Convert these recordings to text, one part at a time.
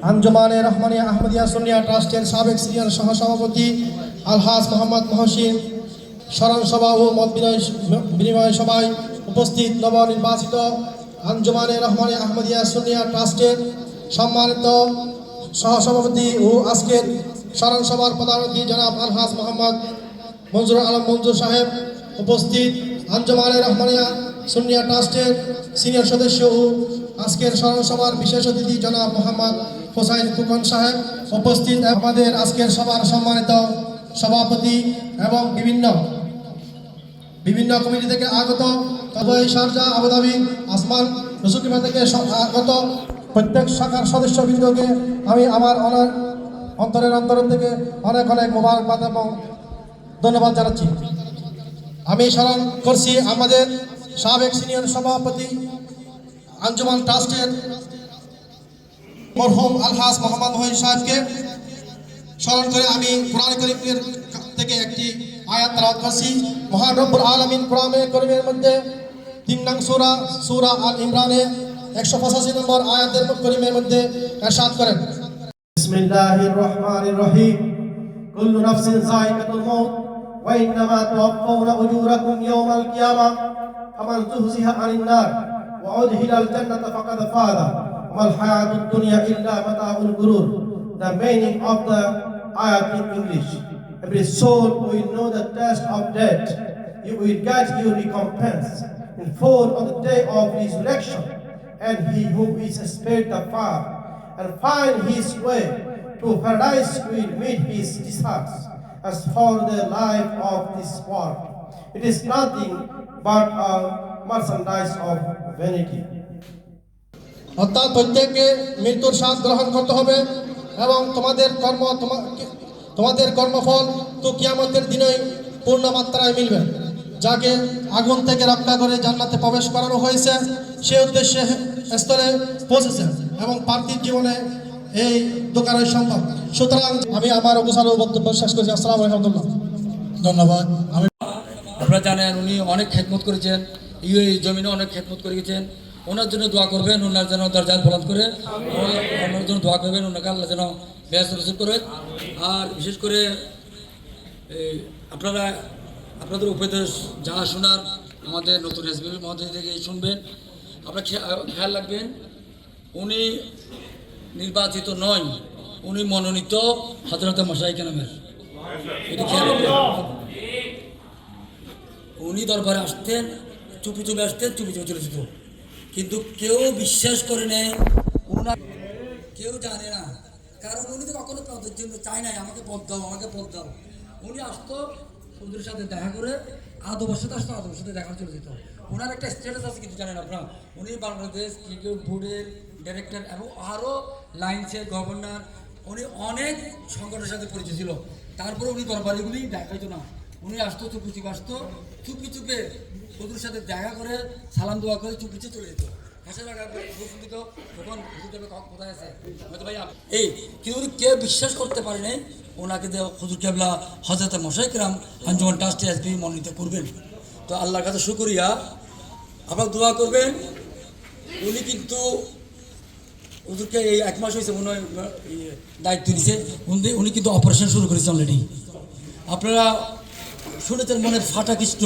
আঞ্জুমানে রহমানিয়া আহমদিয়া সুন্নিয়া ট্রাস্টের সাবেক সিনিয়র সহসভাপতি আলহাজ মোহাম্মদ মহসিন স্মরণ সভা ও মত বিনিময় সভায় উপস্থিত নবনির্বাচিত আঞ্জুমানে রহমানিয়া আহমদিয়া সুন্নিয়া ট্রাস্টের সম্মানিত সহসভাপতি ও আজকের স্মরণ সভার প্রধান অতিথি জনাব আলহাজ মোহাম্মদ মঞ্জুর আলম মঞ্জুর সাহেব, উপস্থিত আঞ্জুমানে রহমানিয়া সুন্নিয়া ট্রাস্টের সিনিয়র সদস্য ও আজকের স্মরণ সভার বিশেষ অতিথি জনাব মোহাম্মদ হোসাইন ফুকন সাহেব, উপস্থিত আমাদের আজকের সভার সম্মানিত সভাপতি এবং বিভিন্ন কমিটি থেকে আগত দুবাই, শারজাহ, আবুধাবি, আসমান, রসুকিমা থেকে আগত প্রত্যেক শাখার সদস্যবৃন্দকে আমি আমার অন্তরের থেকে অনেক মোবারকবাদ এবং ধন্যবাদ জানাচ্ছি। আমি স্মরণ করছি আমাদের সাবেক সিনিয়র সভাপতি আঞ্জুমান ট্রাস্টের মরহুম আলহাজ মোহাম্মদ মহিন সাহেবকে স্মরণ করে আমি কোরআন কারীমের থেকে একটি আয়াত তেলাওয়াত করছি। মহান রব্বুল আলামিন কোরআন কারীমের মধ্যে 3 নং সূরা আল ইমরানে 185 নম্বর আয়াতের কারীমের মধ্যে ইরশাদ করেন, বিসমিল্লাহির রহমানির রহিম, কুল্লু নাফসিন যায়িকাতুল মাউত ওয়া ইন্নামা তুওয়াফাউনা উজুরাকুম ইয়াওমাল কিয়ামাহ ফামান তুহজিহা আনিন নার ওয়া উদখিলাল জান্নাতা ফাকাদ ফাযা ওয়াল হায়াতুদ দুনিয়া ইল্লা মাতাউল গুরুর। The meaning of the ayat in English: every soul will know the test of death. You will get your recompense in full on the day of resurrection, and he who is spared the fire and find his way to paradise will meet his desires. As for the life of this world, it is nothing but a merchandise of vanity. অর্থাৎ প্রত্যেককে মৃত্যুর স্বাদ গ্রহণ করতে হবে এবং তোমাদের কর্মফল তো কিয়ামতের দিনেই পূর্ণ মাত্রায় মিলবে। যাকে আগুন থেকে রক্ষা করে জান্নাতে প্রবেশ করানো হয়েছে সে উদ্দেশ্যে স্থলে পৌঁছেছে এবং পার্থিব জীবনে এই দোকানের সম্ভব। সুতরাং আমি আমার অবসর বক্তব্য শেষ করছি। আসসালামু আলাইকুম। ধন্যবাদ। আপনারা জানেন উনি অনেক খেদমত করেছেন, এই জমিনে অনেক খেদমত করে গেছেন। ওনার জন্য দোয়া করবেন, ওনার যেন দরজাত বুলন্দ করে, ওনার জন্য দোয়া করবেন, ওনাকে আল্লাহ যেন ব্যস্ত রসুল করে। আর বিশেষ করে আপনাদের উপদেশ জানা শোনার আমাদের নতুন এসবিএল মহোদয় থেকে শুনবেন। আপনারা খেয়াল রাখবেন, উনি নির্বাচিত নয়, উনি মনোনীত হযরত মশাইখ নামের। এটা খেয়াল রাখবেন। উনি দরবারে আসতেন, চুপি চুপি আসতেন, চুপি চুপি চলে যেত, কিন্তু কেউ বিশ্বাস করে নেই, কেউ জানে না, কারণ উনি তো কখনো পদের জন্য চায় নাই আমাকে পদ দাও, আমাকে পদ দাও। উনি আসতো ওদের সাথে দেখা করে, আদবের সাথে আসতো, আদবের সাথে দেখা চলে যেত। ওনার একটা স্ট্যাটাস আছে, কিন্তু জানেন আপনারা, উনি বাংলাদেশ ক্রিকেট বোর্ডের ডিরেক্টর এবং আরও লাইন্সের গভর্নর, উনি অনেক সংগঠনের সাথে পরিচয় ছিল। তারপরে উনি দরবারিগুলি দেখাইতো না, উনি আসতো চুপি চুপি আসতো, চুপি চুপে ওদের সাথে দেখা করে সালাম দোয়া করে চুপি চুপি চলে যেত। কোথায় আছে ভাই এই, কিন্তু উনি কেউ বিশ্বাস করতে পারে নাই ওনাকে হুজুর কেবলা হযরত মশাইখ রাম আঞ্জুমান ট্রাস্টে এসপি মনোনীত করবেন। তো আল্লাহর কাছে শুকরিয়া, আপনারা দোয়া করবেন। উনি কিন্তু হুজুরকে এই 1 মাস হয়েছে মনে হয় দায়িত্ব দিয়েছে, উনি কিন্তু অপারেশন শুরু করেছে অলরেডি। আপনারা শুনেছেন মনের ফাটাকিষ্ট,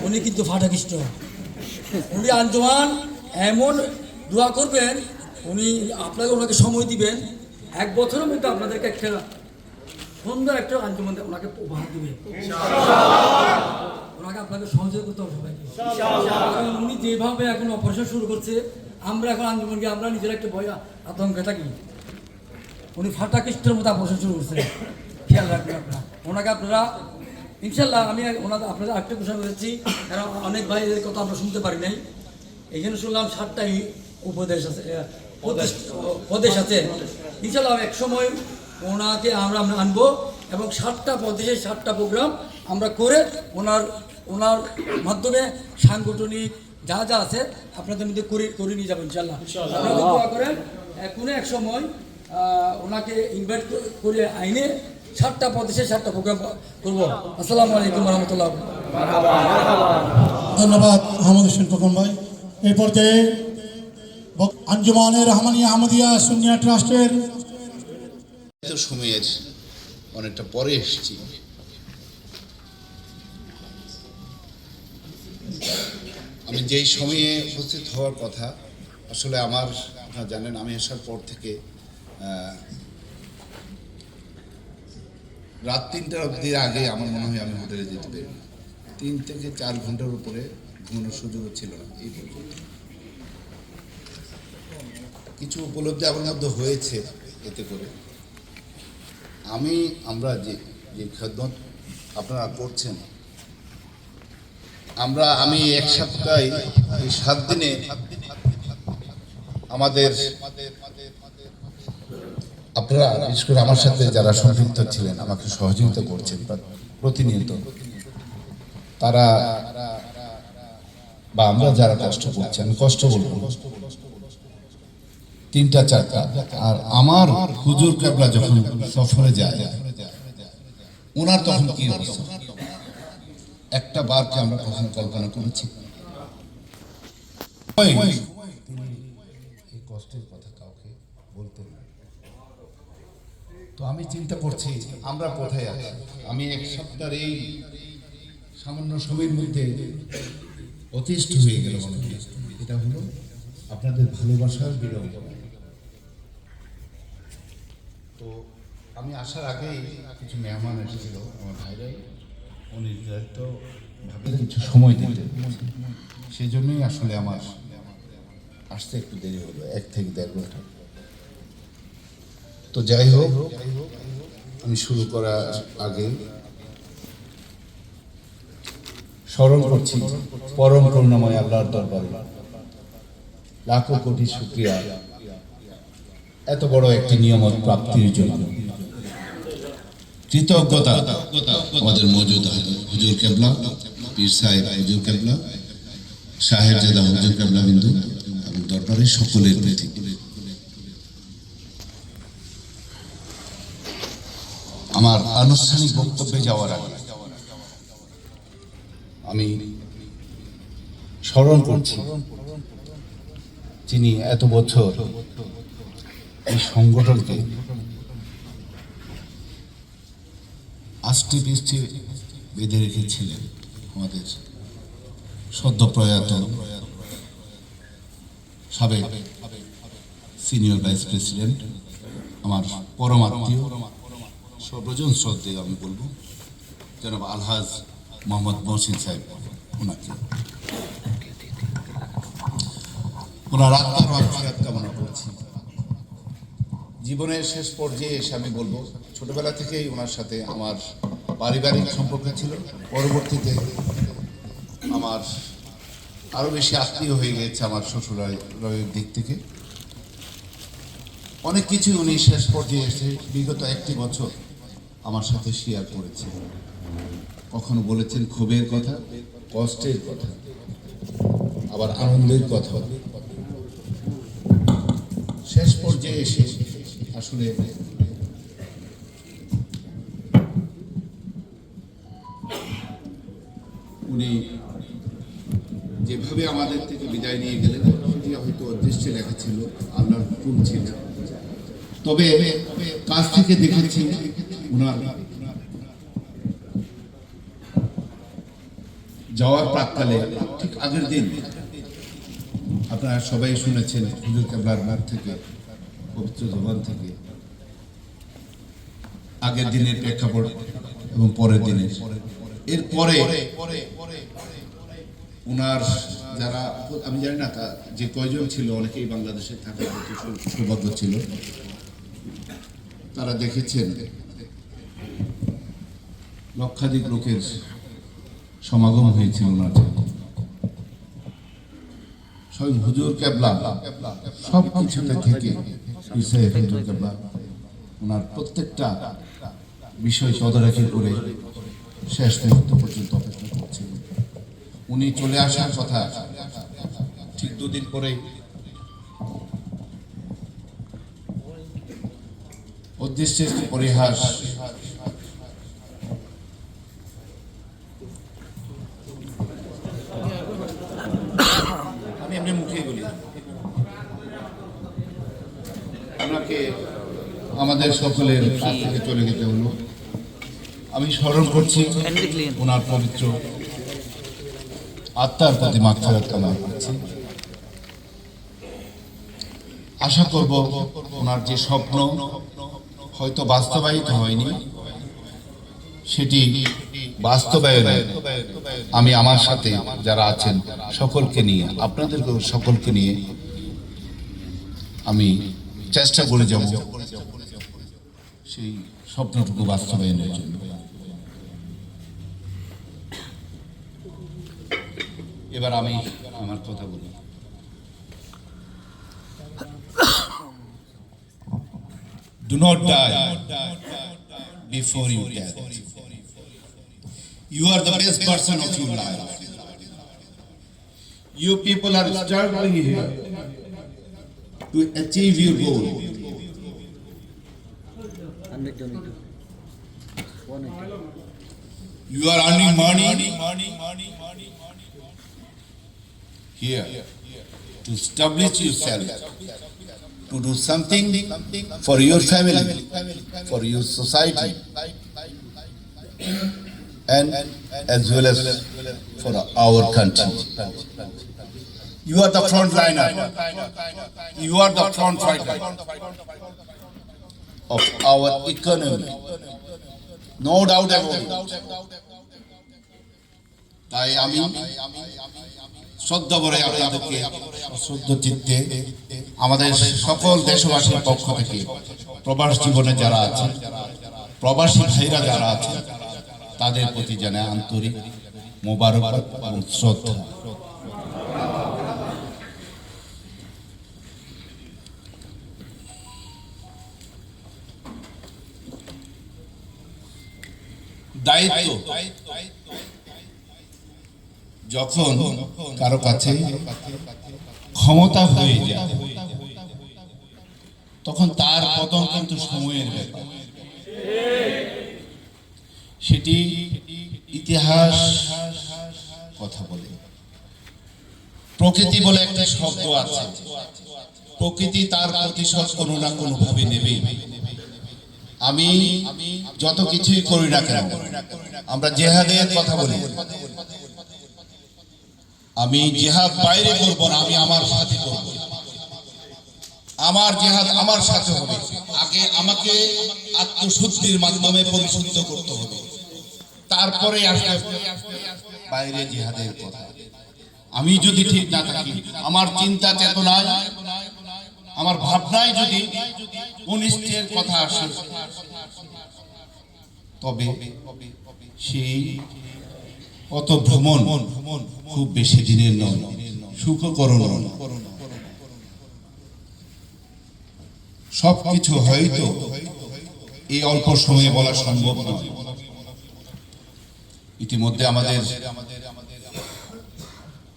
উনি কিন্তু ফাটাকিষ্ট। উনি আঞ্জুমান এমন দোয়া করবেন, ওনাকে সময় দিবেন, 1 বছরের মধ্যে আপনাদেরকে একটা সুন্দর একটা আঞ্জুমান ওনাকে উপহার দিবে। ওনাকে আপনাকে সহযোগ করতে হবে সবাইকে। উনি যেভাবে এখন অপারেশন শুরু করছে, আমরা এখন আঞ্জুমানকে আমরা নিজের একটা ভয় আতঙ্কে থাকি। উনি ফাটাকিষ্টের মতো অপারেশন শুরু করছে, খেয়াল রাখবেন আপনারা। ওনাকে আপনারা ইনশাল্লাহ, আমি আপনাদের আরেকটা প্রশ্ন করেছি, কারণ অনেক ভাইদের কথা আমরা শুনতে পারি নাই। এখানে শুনলাম 7টাই উপদেশ আছে, প্রদেশ আছে। ইনশাল্লাহ এক সময় ওনাকে আমরা আনবো এবং 7টা প্রদেশে 7টা প্রোগ্রাম আমরা করে ওনার মাধ্যমে সাংগঠনিক যা যা আছে আপনাদের মধ্যে করে নিয়ে যাবো ইনশাল্লাহ। আপনারা দোয়া করেন, কোনো এক সময় ওনাকে ইনভাইট করে আইনে 7টা প্রদেশে 7টা প্রোগ্রাম করবো। আসসালামু আলাইকুম রহমতুল্লাহ। ধন্যবাদ আহমদ হোসেন খোকন ভাই। এই পর্যায়ে আঞ্জুমানে রহমানিয়া আহমদিয়া সুন্নিয়া ট্রাস্টের সময়ের অনেকটা পরে এসেছি। আমি যেই সময়ে উপস্থিত হওয়ার কথা, আসলে আমার, আপনারা জানেন, আমি আসার পর থেকে রাত 3টা অবধির আগে আমার মনে হয় আমি হোটেলে যেতে পারি না। 3 থেকে 4 ঘন্টার উপরে ঘুমানোর সুযোগও ছিল না এই পর্যন্ত। কিছু উপলব্ধি আমার মধ্যে হয়েছে এতে করে। আমরা যে খেদমত আপনারা করছেন, আমি 1 সপ্তাহে এই 7 দিনে আমাদের আপনারা, বিশেষ করে আমার সাথে যারা সম্পৃক্ত ছিলেন, আমাকে সহযোগিতা করছেন প্রতিনিয়ত, তারা বা আমরা যারা কষ্ট করছি, আমি কষ্ট বলবো 3টা 4টা, আর আমার হুজুর কেবলা যখন সফরে যায় ওনার তখন কি অবস্থা, একটা বারকে আমরা কখনো কল্পনা করেছি? এই কষ্টের কথা কাউকে বলতে না। তো আমি চিন্তা করছি আমরা কোথায় আছি। আমি 1 সপ্তাহের এই সামান্য সময়ের মধ্যে অতিষ্ঠ হয়ে গেল মনে হয়। এটা হলো আপনাদের ভালোবাসার বিরোধ। তো আমি আসার আগেই কিছু মেহমান এসেছিল আমার ভাইরাই, উনি তো ভাবে কিছু সময় দিতে, সেই জন্যই আসলে আমার আসতে একটু দেরি হলো, 1 থেকে 1.5 ঘন্টা। তো যাই হোক, আমি শুরু করার আগে স্মরণ করছি পরম করুণাময় আল্লাহর দরবারে লাখো কোটি শুকরিয়া এত বড় একটি নিয়ামত প্রাপ্তির জন্য। কৃতজ্ঞতা আমাদের মওজুদ হুজুর কেবলা, পীর সাহেব হুজুর কেবলা, সাহেবজাদা হুজুর কেবলা বিন্দু এবং দরবারের সকলের প্রতি। আমার আনুষ্ঠানিক বক্তব্যে যাওয়ার আগে আমি স্মরণ করছি যিনি এত বছর এই সংগঠনকে আষ্টে পৃষ্ঠে বেঁধে রেখেছিলেন, আমাদের সদ্য প্রয়াত সাবেক সিনিয়র ভাইস প্রেসিডেন্ট, আমার পরমাত্মীয় সর্বজন শ্রদ্ধেয় আমি বলবো জনাব আলহাজ মোহাম্মদ মহসিন সাহেব, ওনাকে ওনার আত্মার মাগফিরাত কামনা করছি। জীবনের শেষ পর্যায়ে এসে আমি বলবো, ছোটবেলা থেকেই ওনার সাথে আমার পারিবারিক সম্পর্ক ছিল, পরবর্তীতে আমার আরো বেশি আত্মীয় হয়ে গেছে আমার শ্বশুরের দিক থেকে। অনেক কিছু উনি শেষ পর্যায়ে এসে বিগত 1টি বছর আমার সাথে শেয়ার করেছেন। কখনো বলেছেন ক্ষোভের কথা, কষ্টের কথা, আবার আনন্দের কথা। শেষ পর্যায়ে এসে আসলে উনি যেভাবে আমাদের থেকে বিদায় নিয়ে গেলেন, সেটি হয়তো অদৃষ্টে লেখা ছিল, আল্লাহর হুকুম ছিল। তবে কাছ থেকে দেখেছি উনার যাওয়ার প্রাক্কালে ঠিক আগের দিন আপনারা সবাই শুনেছেন হুজুর কেবলার মুখ থেকে, পবিত্র জবান থেকে, আগের দিনের প্রেক্ষাপট এবং পরের দিনের। এরপরে উনার যারা, আমি জানি না যে কয়জন ছিল, অনেকেই বাংলাদেশে থাকার সৌভাগ্য ছিল, তারা দেখেছেন লক্ষাধিক লোকের সমাগম হয়েছিল ওনার জন্য। স্বয়ং হুজুর কেবলা সব কিছুতে থেকে হুজুর কেবলা ওনার প্রত্যেকটা বিষয় তদারকি করে শেষ মুহূর্ত পর্যন্ত অপেক্ষা করছেন। উনি চলে আসার কথা ঠিক 2 দিন পরে উদ্দেশ্যের পরিহাস আমি এমনি মুখে বলি, আমাদের সকলের কাছ থেকে চলে যেতে হলো। আমি স্মরণ করছি ওনার পবিত্র আত্মার প্রতি মাগফিরাত কামনা করছি। আশা করব ওনার যে স্বপ্ন হয়তো বাস্তবায়িত হয়নি, সেটি বাস্তবায়নে আমি আমার সাথে যারা আছেন সকলকে নিয়ে, আপনাদের সকলকে নিয়ে আমি চেষ্টা করে যাব সেই স্বপ্নটুকু বাস্তবায়নের জন্য। এবার আমি আমার কথা বলি। Do not die before you death. You are the best person of your life. You people are struggling here to achieve your goal. You are earning money here to establish yourself, to do something for your family, for your society, and as well as for our country. You are the frontliner. You are the front fighter of our economy. No doubt about it. তাই আমি শ্রদ্ধা ভরে আপনাদেরকে শ্রদ্ধ চিত্তে আমাদের সকল দেশবাসীর পক্ষ থেকে প্রবাস জীবনে যারা আছেন, প্রবাসী ভাইরা যারা আছেন, তাদের প্রতি জানাই আন্তরিক মোবারকবাদ এবং শ্রদ্ধা। দায়িত্ব যখন কারো কাছে ক্ষমতা হয়ে যায় তখন তার পতন কিন্তু সময়ের ব্যাপার। সেটি ইতিহাস কথা বলে। প্রকৃতি বলে একটা শব্দ আছে, প্রকৃতি তার প্রতিশোধ কোনো না কোনো ভাবে নেবে। আমি যত কিছুই করি না কেন, আমরা জেহাদের কথা বলি, আমি জেহাদ বাইরে করব না, আমি আমার সাথে করব। আমার জেহাদ আমার সাথে হবে। আগে আমাকে আত্মশুদ্ধির মাধ্যমে পরিশুদ্ধ করতে হবে, তারপরে আসবে বাইরে জেহাদের কথা। আমি যদি ঠিক না থাকি, আমার চিন্তা চেতনায়, আমার ভাবনায় যদি অনিষ্টের কথা আসে, তবে সেই অত ভ্রমণ খুব বেশি দিনের নয়, সুখকর নয়। সবকিছু হয়তো এই অল্প সময়ে বলা সম্ভব নয়। ইতিমধ্যে আমাদের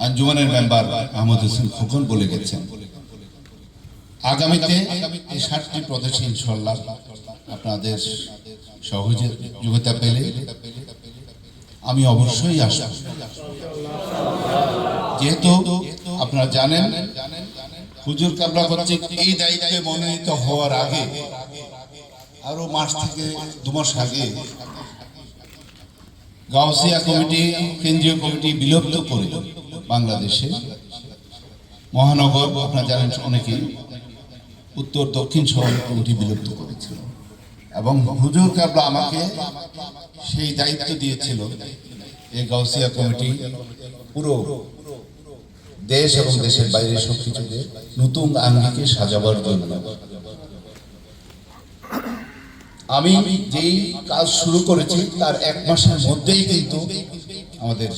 আঞ্জুমানের মেম্বার আহমদ হোসেন খোকন বলে গেছেন, আগামীতে এই 7টি প্রদেশে ইনশাআল্লাহ আপনাদের সহযোগিতা পেলে আমি অবশ্যই আসব। যেহেতু আপনারা জানেন হুজুর কেবলা কর্তৃক এই দায়িত্বে মনোনীত হওয়ার আগে আরো মাস থেকে 2 মাস আগে গাউসিয়া কমিটি, কেন্দ্রীয় কমিটি বিলুপ্ত করে বাংলাদেশে মহানগর, আপনারা জানেন অনেকেই, উত্তর দক্ষিণ শহর কমিটি বিলুপ্ত করেছিল এবং হুজুর কেবলা আমাকে সেই দায়িত্ব দিয়েছিল এই গাউসিয়া কমিটি পুরো দেশ এবং দেশের বাইরে সবকিছুকে নতুন আঙ্গিকে সাজাবার জন্য। আমি যেই কাজ শুরু করেছি তার 1 মাসের মধ্যেই কিন্তু আমাদের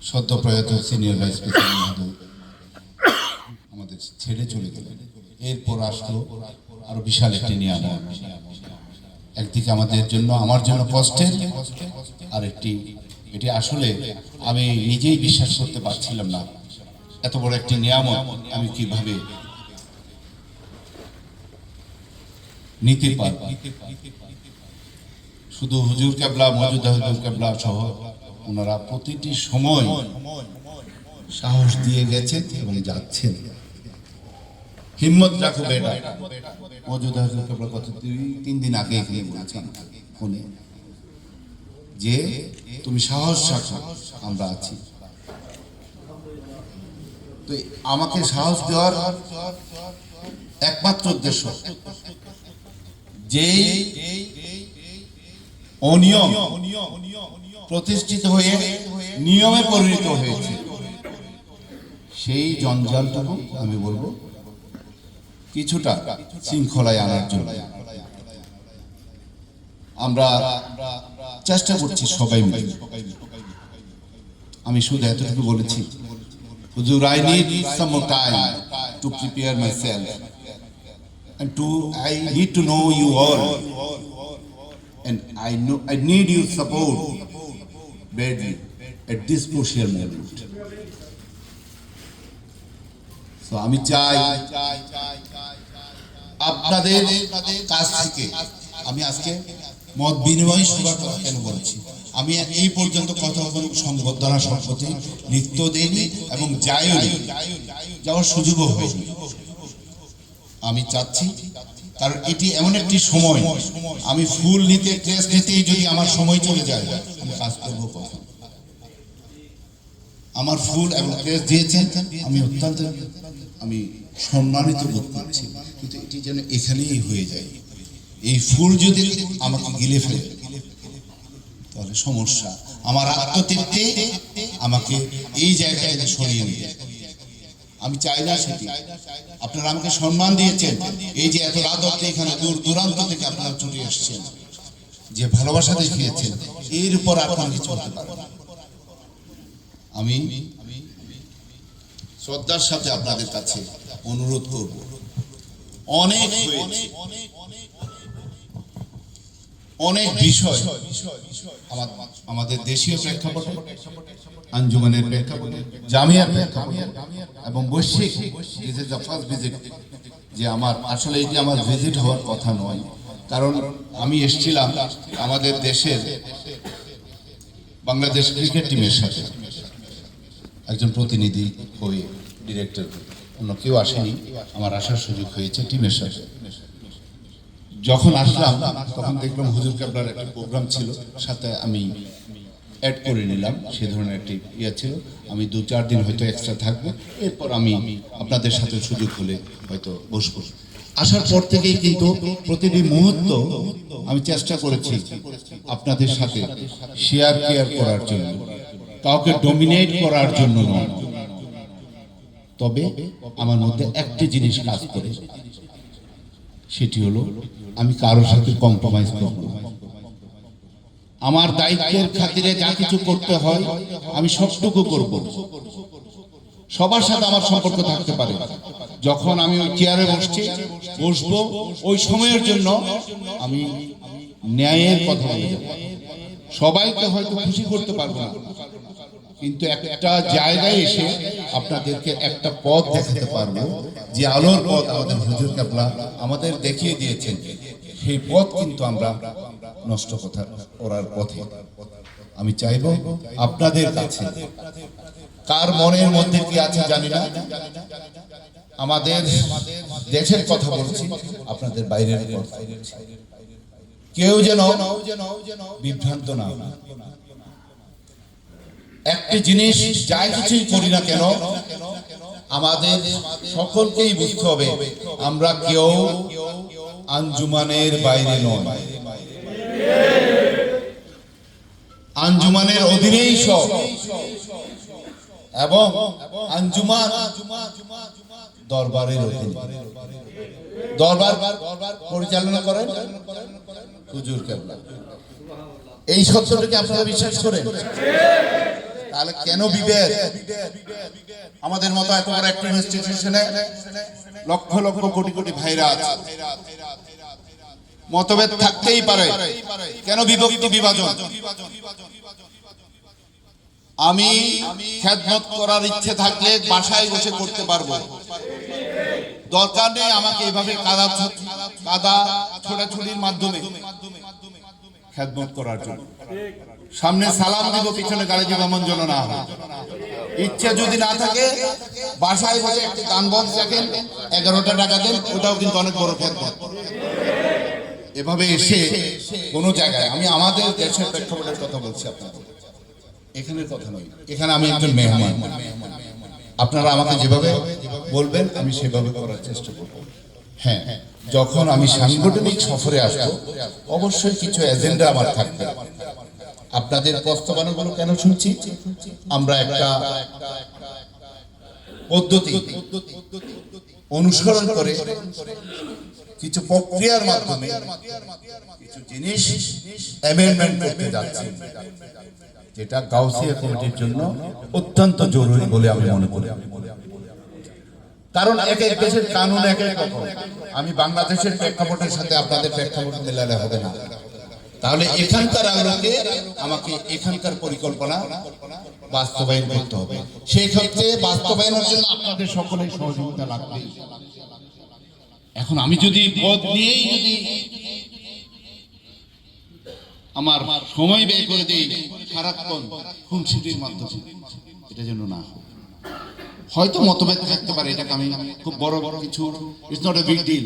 সদ্য প্রয়াত সিনিয়র ভাইস প্রেসিডেন্ট আমাদের ছেড়ে চলে গেলেন। এরপর আসলো আরো বিশাল একটি নিয়ামত। একদিকে আমাদের জন্য, আমার জন্য কষ্টের, আর একটি এটি আসলে আমি নিজেই বিশ্বাস করতে পারছিলাম না এত বড় একটি নিয়ামত আমি কিভাবে নিতে পারব। শুধু হুজুর কেবলা, মওজুদা হুজুর কেবলা সহ ওনারা প্রতিটি সময় সাহস দিয়ে গেছেন এবং যাচ্ছেন। হিম্মত রাখো বেটা। মৌজুদা হুজুর কেবলার কথা 2-3 দিন আগে এখানে বলেছেন ফোনে, যে তুমি সাহস রাখো, আমরা আছি। তো আমাকে সাহস দেওয়ার একমাত্র উদ্দেশ্য, যে অনিয়ম প্রতিষ্ঠিত হয়ে নিয়মে পরিণত হয়েছে, সেই জঞ্জালটুকু আমি বলবো কিছুটা শৃঙ্খলায় আনার জন্য আমরা চেষ্টা করছি সবাই মিলে। আমি শুধু এতটুকু বলেছি, হুজুর, I need some more time to prepare myself and I need to know you all, and I need your support badly at this crucial moment. So আমি চাই আপনাদের কাছ থেকে, আমি আজকে মত বিনিময় সভা কেন বলছি, আমি এই পর্যন্ত কথা সংবর্ধনা সম্পত্তি লিখতে দেইনি এবং যাওয়ার সুযোগও হয়নি। আমি চাচ্ছি, কারণ এটি এমন একটি সময়, আমি ফুল নিতে ক্রেস্ট নিতেই যদি আমার সময় চলে যায়, আমি কাজ করবো কখন? আমার ফুল এবং ক্রেস্ট দিয়েছেন, আমি অত্যন্ত সম্মানিত বোধ করছি, কিন্তু এটি যেন এখানেই হয়ে যায়। এই ফুল যদি আমাকে গিলে ফেলে তাহলে সমস্যা। আমার আত্মতৃপ্তি আমাকে এই জায়গা থেকে সরিয়ে নিয়ে, আমি চাই না সেটি। আপনারা আমাকে সম্মান দিয়েছেন, এই যে এত রাত অবধি এখানে দূর দূরান্ত থেকে আপনারা চলে এসেছেন, যে ভালোবাসা দেখিয়েছেন, এর উপর আপনারা কিছু করতে পারেন। আমি শ্রদ্ধার সাথে আপনাদের কাছে অনুরোধ করব, অনেক বিষয় আমাদের দেশীয় প্রেক্ষাপটে, আঞ্জুমানের প্রেক্ষাপটে, জামিয়ার প্রেক্ষাপটে এবং বৈশ্বিক, this is the first visit, যে আমার আসলে এটি আমার ভিজিট হওয়ার কথা নয়, কারণ আমি এসেছিলাম আমাদের দেশের বাংলাদেশ ক্রিকেট টিমের সাথে একজন প্রতিনিধি হয়ে, ডিরেক্টর, অন্য কেউ আসেনি, আমার আসার সুযোগ হয়েছে টিমের সাথে। যখন আসলাম তখন দেখলাম হুজুর কেবলার একটা প্রোগ্রাম ছিল, সাথে আমি অ্যাড করে নিলাম, সে ধরনের একটি ইয়ে ছিল। আমি 2-4 দিন হয়তো এক্সট্রা থাকবো, এরপর আমি আপনাদের সাথে সুযোগ হলে হয়তো বসবো। আসার পর থেকেই কিন্তু প্রতিটি মুহূর্ত আমি চেষ্টা করেছি আপনাদের সাথে শেয়ার করার জন্য, কাউকে ডমিনেট করার জন্য নয়। তবে আমার মধ্যে একটি জিনিস কাজ করে, সেটি হলো আমি কারোর সাথে কম্প্রোমাইজ করব না। আমার দায়িত্বের খাতিরে যা কিছু করতে হয় আমি সবটুকু করব। সবার সাথে আমার সম্পর্ক থাকতে পারে, যখন আমি ওই চেয়ারে বসবো ওই সময়ের জন্য আমি ন্যায়ের কথা বলে যাব। সবাইকে হয়তো খুশি করতে পারবো না, কিন্তু একটা জায়গায় এসে আপনাদেরকে একটা পথ দেখাতে পারবো, যে আলোর পথ আমাদের হুজুর কেবলা আমাদের দেখিয়ে দিয়েছেন, সেই পথ কিন্তু আমরা নষ্ট করার পথে। আমি চাইব আপনাদের কাছে, কার মনের মধ্যে কি আছে জানি না, আমাদের দেশের কথা বলছি, আপনাদের বাইরের কথা, কেউ যেন বিভ্রান্ত না হয়। একটি জিনিস যাই কিছুই করি না কেন, আমাদের সকলকেই বুঝতে হবে আমরা কেউ আঞ্জুমানের বাইরে নয়, আঞ্জুমানের অধীনেই সব, এবং আঞ্জুমান দরবারের অধীনে। দরবার পরিচালনা করেন হুজুর কেবলা। এই সত্যটাকে আপনারা বিশ্বাস করেন? তাহলে কেন বিভেদ? আমাদের মতো এত বড় একটা ইনস্টিটিউশনে লক্ষ লক্ষ কোটি কোটি ভাইরা আছে, মতভেদ থাকতেই পারে, কেন বিভক্তি বিভাজন? আমি খেদমত করার ইচ্ছে থাকলে বাসায় বসে করতে পারবো, দরকার নেই আমাকে এভাবে কাদা ছোটাছুটির মাধ্যমে খেদমত করার জন্য। সামনে সালাম দিব, পিছনে গালি দিব, এমন যেন না হয়। ইচ্ছা যদি না থাকে বাসায় বসে একটি গান বক্স রাখেন, 11টা টাকা দেন, ওটাও কিন্তু অনেক বড় খেদমত। এভাবে এসে কোনো জায়গায়, আমি আমাদের দেশের প্রেক্ষাপটের কথা বলছি আপনাদের, এখানের কথা নয়। এখানে আমি একজন মেহমান, আপনারা আমাকে যেভাবে বলবেন আমি সেভাবে করার চেষ্টা করব। হ্যাঁ, যখন আমি সাংগঠনিক সফরে আসবো অবশ্যই কিছু এজেন্ডা আমার থাকবে। আপনাদের প্রস্তাবনাগুলো কেন শুনছি? আমরা একটা পদ্ধতি অনুসরণ করে কিছু প্রক্রিয়ার মাধ্যমে কিছু জিনিস অ্যামেন্ডমেন্ট করতে যাচ্ছি, যেটা গাউসিয়া কমিটির জন্য অত্যন্ত জরুরি বলে আমি মনে করি। কারণ এক এক দেশের কানুন এক এক রকম। আমি বাংলাদেশের প্রেক্ষাপটের সাথে আপনাদের প্রেক্ষাপট মেলালে হবে না। তাহলে এখানকার আলোকে আমাকে এখানকার পরিকল্পনা বাস্তবায়ন করতে হবে। সেই ক্ষেত্রে বাস্তবায়নের জন্য আপনাদের সকলের সহযোগিতা লাগবে। এখন আমি যদি পদ নিয়েই যদি আমার সময় ব্যয় করে দিই সারাক্ষণ খুনসুটির মাধ্যমে, এটা যেন না হয়। হয়তো মতভেদ থাকতে পারে, এটাকে আমি খুব বড় বড় কিছু, it's not a big deal.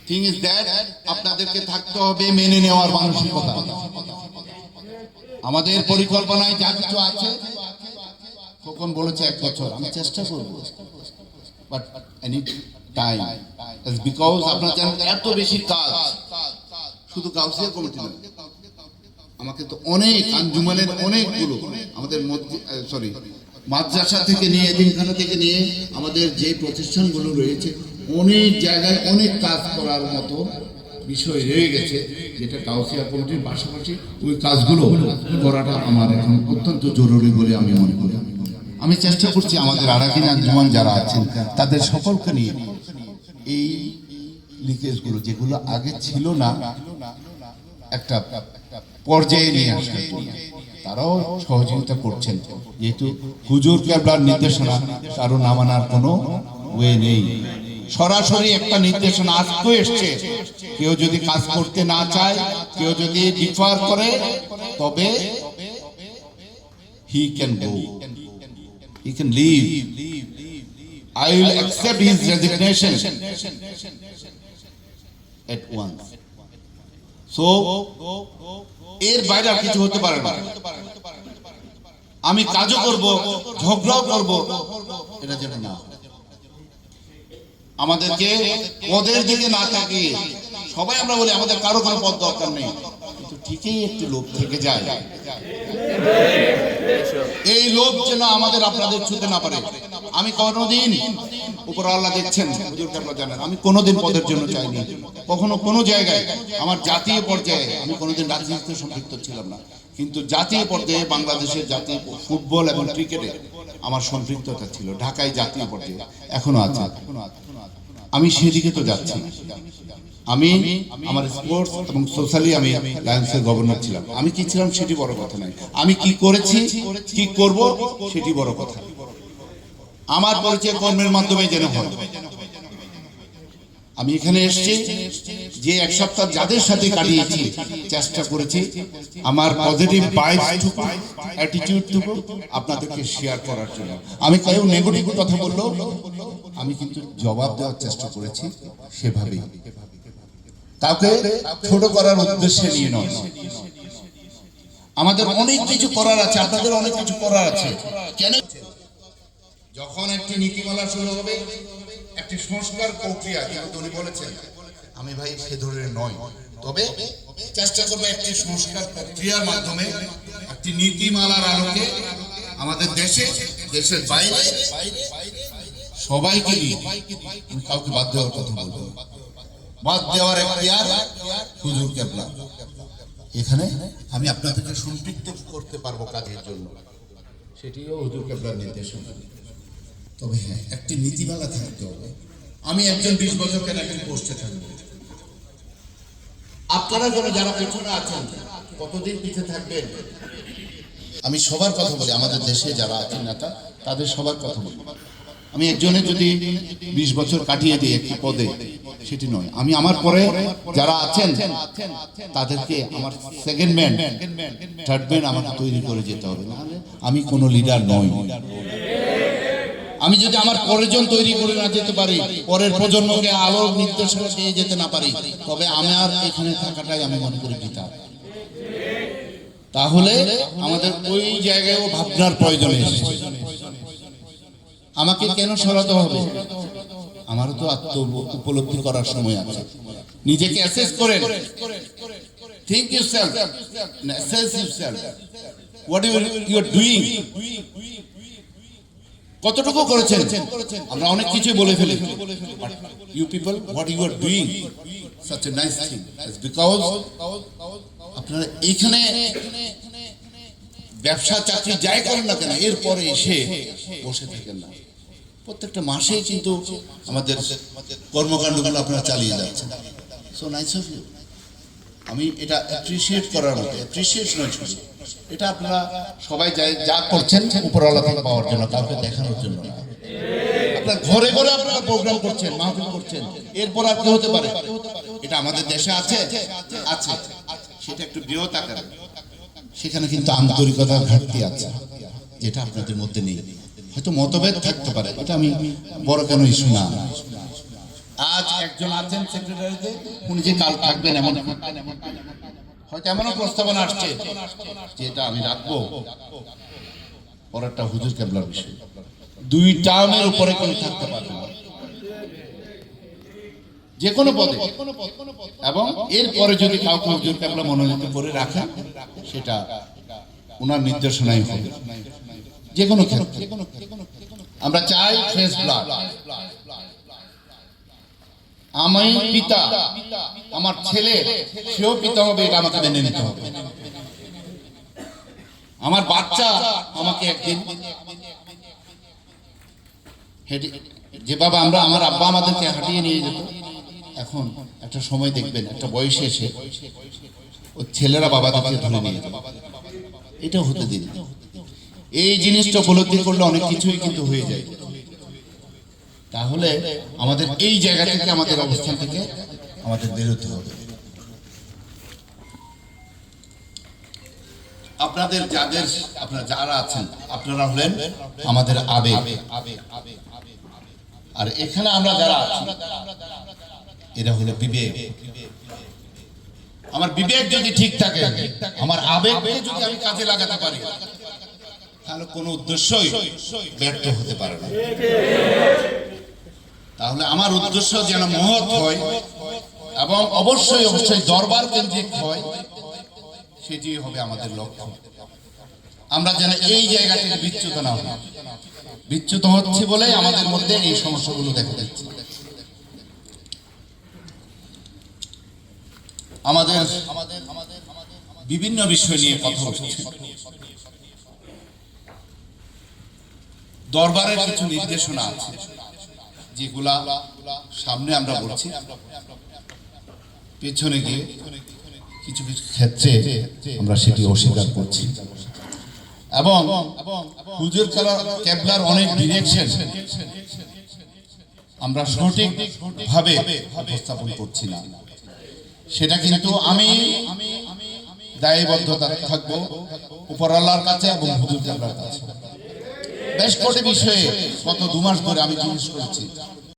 Thing is that আপনাদেরকে থাকতে হবে মেনে নেওয়ার মানসিকতা। আমাদের পরিকল্পনায় যা কিছু আছে, খোকন বলেছে 1 বছর, আমি চেষ্টা করব, but I need time, because আপনারা জানেন এত বেশি কাজ শুধু গাউসিয়া কমিটি নয়, আমাকে তো অনেক আঞ্জুমানের অনেকগুলো আমাদের মাদ্রাসা থেকে নিয়ে এতিমখানা থেকে নিয়ে আমাদের যে প্রতিষ্ঠানগুলো রয়েছে অনেক জায়গায় অনেক কাজ করার মতো বিষয় রয়ে গেছে, যেটা গাউসিয়া কমিটির পাশাপাশি ওই কাজগুলো করাটা আমার এখন অত্যন্ত জরুরি বলে আমি মনে করি। আমি চেষ্টা করছি আমাদের আরাকিন আঞ্জুমান যারা আছেন তাদের সকলকে নিয়ে এই লিকেজগুলো যেগুলো আগে ছিল না একটা পর্যায়ে নিয়ে আসা। তারাও সহযোগিতা করছেন, যেহেতু হুজুর কেবলার নির্দেশনা কারো না মানার কোনো ওয়ে নেই। সরাসরি একটা নির্দেশনা আসতে এসছে, কেউ যদি কাজ করতে না চায়, কেউ যদি ডিফার করে, তবে he can go, he can leave. I will accept his resignation at once. So এর বাইরে আর কিছু হতে পারে না। আমি কাজও করব, ঝগড়াও করব, এটা যেন না। আমাদেরকে পদের দিকে না তাকিয়ে, সবাই আমরা বলি আমাদের কারো কোনো পদ দরকার নেই, কিন্তু ঠিকই একটি লোভ থেকে যায়। এই লোভ যেন আমাদের আপনাদের ছুঁতে না পারে। আমি কোনোদিন, উপর আল্লাহ দেখছেন, হুজুর কেবলা জানেন, আমি কোনোদিন পদের জন্য চাইনি। কখনো কোনো জায়গায় আমার জাতীয় পর্যায়ে আমি কোনোদিন রাজনীতিতে সম্পৃক্ত ছিলাম না, কিন্তু জাতীয় পর্যায়ে বাংলাদেশের জাতীয় ফুটবল এবং ক্রিকেটে আমার সম্পৃক্ততা ছিল, ঢাকায় জাতীয় পর্যায়ে এখনো আছে। আমি সেদিকে তো যাচ্ছি। আমি আমার স্পোর্টস এবং সোশ্যালি আমি লায়ন্সের গভর্নর ছিলাম। আমি কি ছিলাম সেটি বড় কথা নয়, আমি কি করেছি কি করব সেটি বড় কথা। আমার পরিচয় কর্মের মাধ্যমে যেন হয়। আমি এখানে এসেছি যে 1 সপ্তাহ যাদের সাথে কাটিয়েছি, চেষ্টা করেছি আমার পজিটিভ ভাইবসটুকু, অ্যাটিটিউডটুকু আপনাদেরকে শেয়ার করার জন্য। আমি কেউ নেগেটিভ কথা বললেও আমি কিন্তু জবাব দেওয়ার চেষ্টা করেছি সেভাবেই, কাউকে ছোট করার উদ্দেশ্যে নিয়ে নয়। আমাদের অনেক কিছু করার আছে, আপনাদের অনেক কিছু করার আছে। কেন যখন একটি নীতিমালা শুরু হবে, একটি সংস্কার প্রক্রিয়া, কিন্তু উনি বলেছেন, আমি ভাই সে ধরনের নয়, তবে চেষ্টা করবো একটি সংস্কার প্রক্রিয়ার মাধ্যমে একটি নীতিমালার আলোকে আমাদের দেশে, দেশের বাইরে সবাইকে নিয়ে কাউকে বাদ দেওয়ার কথা বলবো। বাদ দেওয়ার এখতিয়ার হুজুর কেবলা। এখানে আমি আপনাদেরকে সম্পৃক্ত করতে পারবো কাজের জন্য, সেটিও হুজুর কেবলার নির্দেশনা। তবে হ্যাঁ, একটি নীতিমালা থাকতে হবে। আমি একজন 20 বছর কেন একজন পোস্টে থাকবো? আপনারা যারা পেছনে আছেন কতদিন পিছিয়ে থাকবেন? আমি সবার কথা বলি, আমাদের দেশে যারা আছেন নেতা তাদের সবার কথা বলি। আমি একজনের যদি 20 বছর কাটিয়ে দিই একটি পদে, সেটি নয়। আমি আমার পরে যারা আছেন তাদেরকে আমার সেকেন্ড ম্যান থার্ড ম্যান আমাকে তৈরি করে যেতে হবে, নাহলে আমি কোনো লিডার নই। আমি যদি আমার পরের তৈরি করে না যেতে পারি, পরের প্রজন্মকে আলোর নির্দেশনা দিয়ে যেতে না পারি, তবে আমার এখানে থাকাটাই আমি মনে করি পিতা। তাহলে আমাদের ওই জায়গায়ও ভাবনার প্রয়োজন এসেছে। আমাকে কেন সরাতে হবে? আমারও তো আত্ম উপলব্ধি করার সময় আছে। নিজেকে অ্যাসেস করেন, think yourself, assess yourself, what you are doing, কতটুকু করেছেন। আমরা অনেক কিছু বলে ফেলি, you people what you are doing such a nice thing, because আপনারা এখানে ব্যবসা চাকরি যাই করেন না কেন, এরপরে এসে বসে থাকেন না। প্রত্যেকটা মাসেই কিন্তু আমাদের কর্মকাণ্ডগুলো আপনারা চালিয়ে যাচ্ছেন। So nice of you. আমি এটা অ্যাপ্রিসিয়েট করার মতো, অ্যাপ্রিসিয়েট নয় শুধু, এটা আপনারা সবাই যা করছেন উপরওয়ালা থেকে পাওয়ার জন্য, কাউকে দেখানোর জন্য না। আপনার ঘরে ঘরে আপনারা প্রোগ্রাম করছেন, মাহফিল করছেন, এরপর আর কি হতে পারে? এটা আমাদের দেশে আছে, আছে, সেটা একটু বৃহৎ আকারে। সেখানে কিন্তু আন্তরিকতার ঘাটতি আছে, যেটা আপনাদের মধ্যে নেই। হয়তো মতভেদ থাকতে পারে, এটা আমি বড় কেন ইস্যু না। আজ একজন আছেন সেক্রেটারিতে, উনি যে কাল থাকবেন এমন হয়তো এমনও প্রস্তাবনা আসছে যেটা আমি রাখবো পরেরটা হুজুর কেবলার বিষয়। 2 টার্মের উপরে কেউ থাকতে পারবে না যে কোনো পদে, এবং এরপরে যদি কাউকে হুজুর কেবলা মনোনীত করে রাখেন, সেটা ওনার নির্দেশনাই হবে যে কোনো ক্ষেত্রে। আমরা চাই ফ্রেশ ব্লাড। আমি পিতা, আমার ছেলে সেও পিতা হবে, এটা আমাকে মেনে নিতে হবে। আমার বাচ্চা আমাকে একদিন যেভাবে আমার আব্বা আমাদেরকে হাঁটিয়ে নিয়ে যেত, এখন একটা সময় দেখবেন একটা বয়সে এসে ওই ছেলেরা বাবাদেরকে ধরে নিয়ে যাবে। এটা হতে দিন। এই জিনিসটা উপলব্ধি করলে অনেক কিছুই কিন্তু হয়ে যায়। তাহলে আমাদের এই জায়গা থেকে, আমাদের অবস্থান থেকে আমাদের বেরোতে হবে। আপনারা যারা আছেন, আপনারা হলেন আমাদের আবেগ, আর এখানে আমরা যারা আছি এরা হলো বিবেক। আমার বিবেক যদি ঠিক থাকে, আমার আবেগকে যদি আমি কাজে লাগাতে পারি, তাহলে কোনো উদ্দেশ্যই ব্যর্থ হতে পারে না। তাহলে আমার উদ্দেশ্য যেন মহৎ হয় এবং অবশ্যই দরবার কেন্দ্রিক হয়, সেটি হবে আমাদের লক্ষ্য। আমরা যেন এই জায়গা থেকে বিচ্যুত না হই। বিচ্যুত হচ্ছে বলে আমাদের মধ্যে এই সমস্যাগুলো দেখা দিচ্ছে। আমাদের বিভিন্ন বিষয় নিয়ে কথা হচ্ছে। দরবারের কিছু নির্দেশনা আছে যেগুলা সামনে আমরা বলছি, পেছনে গিয়ে কিছু কিছু ক্ষেত্রে আমরা সেটি অস্বীকার করছি। এবং হুজুর কেবলার অনেক ডিরেকশন আমরা সঠিকভাবে উপস্থাপন করছি না। সেটা কিন্তু আমি দায়বদ্ধতা থাকবো উপরওয়ালার কাছে এবং হুজুর কেবলার কাছে। বেশ কটি বিষয়ে গত 2 মাস ধরে আমি জিজ্ঞেস করেছি,